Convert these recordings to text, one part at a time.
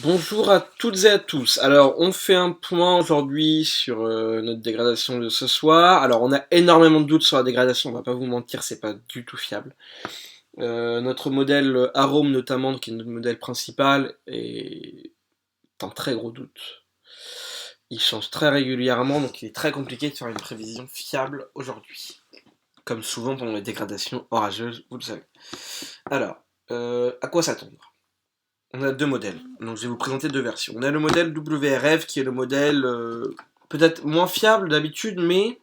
Bonjour à toutes et à tous. Alors, on fait un point aujourd'hui sur notre dégradation de ce soir. Alors, on a énormément de doutes sur la dégradation, on va pas vous mentir, c'est pas du tout fiable. Notre modèle Arome notamment, qui est notre modèle principal, est en très gros doute. Il change très régulièrement, donc il est très compliqué de faire une prévision fiable aujourd'hui. Comme souvent pendant les dégradations orageuses, vous le savez. Alors, à quoi s'attendre? On a deux modèles, donc je vais vous présenter deux versions. On a le modèle WRF qui est le modèle peut-être moins fiable d'habitude, mais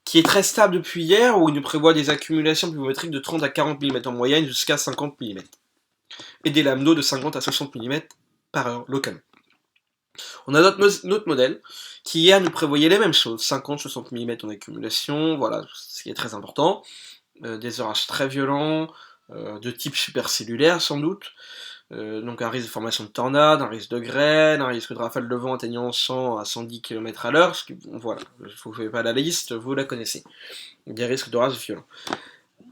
qui est très stable depuis hier, où il nous prévoit des accumulations pluviométriques de 30 à 40 mm en moyenne jusqu'à 50 mm, et des lambdos de 50 à 60 mm par heure localement. On a notre modèle qui hier nous prévoyait les mêmes choses, 50-60 mm en accumulation, voilà, ce qui est très important, des orages très violents, de type supercellulaire sans doute, donc un risque de formation de tornades, un risque de grêle, un risque de rafale de vent atteignant 100 à 110 km à l'heure, voilà, je ne vous fais pas la liste, vous la connaissez, des risques d'orage violents.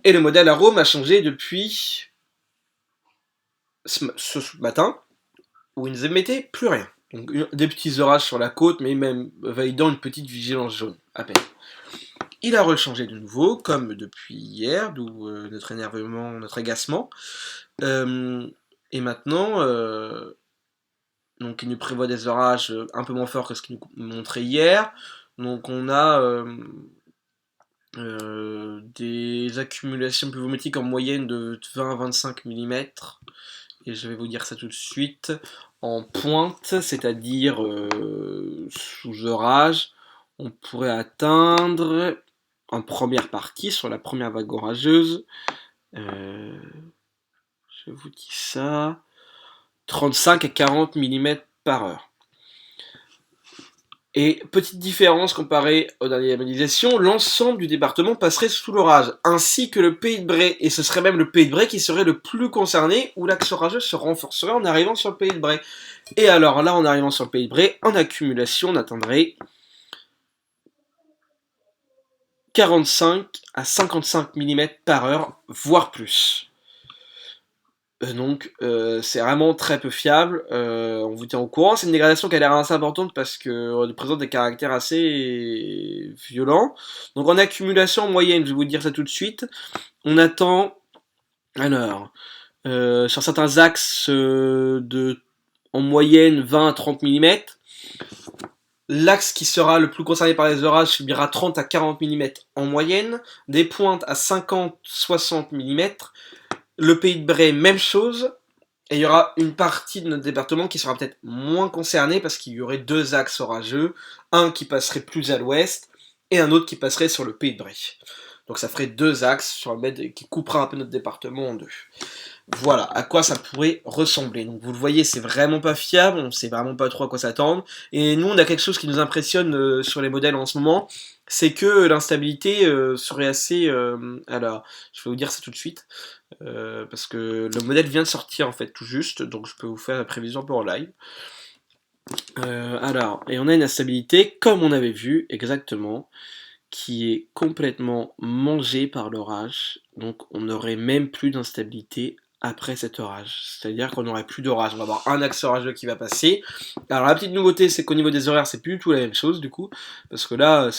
Et le modèle Arome a changé depuis ce matin, où il ne nous émettait plus rien. Donc des petits orages sur la côte, mais même validant une petite vigilance jaune, à peine. Il a rechangé de nouveau, comme depuis hier, d'où notre énervement, notre agacement. Et maintenant, donc il nous prévoit des orages un peu moins forts que ce qu'il nous montrait hier. Donc on a des accumulations pluviométriques en moyenne de 20 à 25 mm. Et je vais vous dire ça tout de suite. En pointe, c'est-à-dire sous orage, on pourrait atteindre en première partie, sur la première vague orageuse, je vous dis ça, 35 à 40 mm par heure. Et petite différence comparée aux dernières modélisations, l'ensemble du département passerait sous l'orage, ainsi que le Pays de Bray, et ce serait même le Pays de Bray qui serait le plus concerné, où l'axe orageux se renforcerait en arrivant sur le Pays de Bray. Et alors là, en arrivant sur le Pays de Bray, en accumulation, on atteindrait 45 à 55 mm par heure, voire plus. Donc c'est vraiment très peu fiable, on vous tient au courant, c'est une dégradation qui a l'air assez importante parce qu'elle présente des caractères assez violents. Donc en accumulation en moyenne, je vais vous dire ça tout de suite, on attend, alors, sur certains axes en moyenne 20 à 30 mm, l'axe qui sera le plus concerné par les orages subira 30 à 40 mm en moyenne, des pointes à 50-60 mm, le Pays de Bray, même chose, et il y aura une partie de notre département qui sera peut-être moins concernée parce qu'il y aurait deux axes orageux, un qui passerait plus à l'ouest et un autre qui passerait sur le Pays de Bray. Donc ça ferait deux axes sur le med qui coupera un peu notre département en deux. Voilà à quoi ça pourrait ressembler. Donc vous le voyez, c'est vraiment pas fiable, on sait vraiment pas trop à quoi s'attendre. Et nous, on a quelque chose qui nous impressionne sur les modèles en ce moment, c'est que l'instabilité serait assez... alors, je vais vous dire ça tout de suite, parce que le modèle vient de sortir en fait tout juste, donc je peux vous faire la prévision un peu en live. Alors, et on a une instabilité, comme on avait vu exactement, qui est complètement mangée par l'orage, donc on n'aurait même plus d'instabilité après cet orage, c'est-à-dire qu'on n'aurait plus d'orage, on va avoir un axe orageux qui va passer. Alors la petite nouveauté, c'est qu'au niveau des horaires, c'est plus du tout la même chose du coup, parce que là,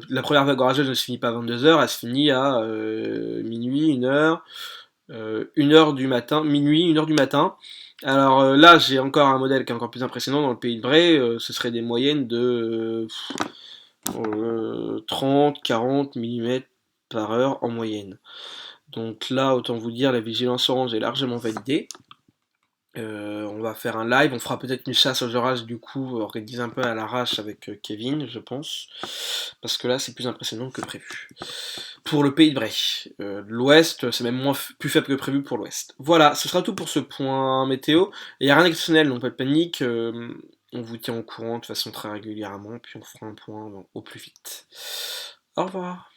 la première vague orageuse ne se finit pas à 22h, elle se finit à minuit, 1h, 1h du matin, minuit, 1h du matin. Alors là, j'ai encore un modèle qui est encore plus impressionnant dans le Pays de Bray, ce serait des moyennes de 30, 40 mm par heure en moyenne. Donc là, autant vous dire, la vigilance orange est largement validée. On va faire un live, on fera peut-être une chasse aux orages du coup, organiser un peu à l'arrache avec Kevin, je pense. Parce que là, c'est plus impressionnant que prévu. Pour le Pays de Bray. L'ouest, c'est même plus faible que prévu pour l'ouest. Voilà, ce sera tout pour ce point météo. Il n'y a rien d'exceptionnel, donc pas de panique. On vous tient au courant de façon très régulièrement, puis on fera un point au plus vite. Au revoir.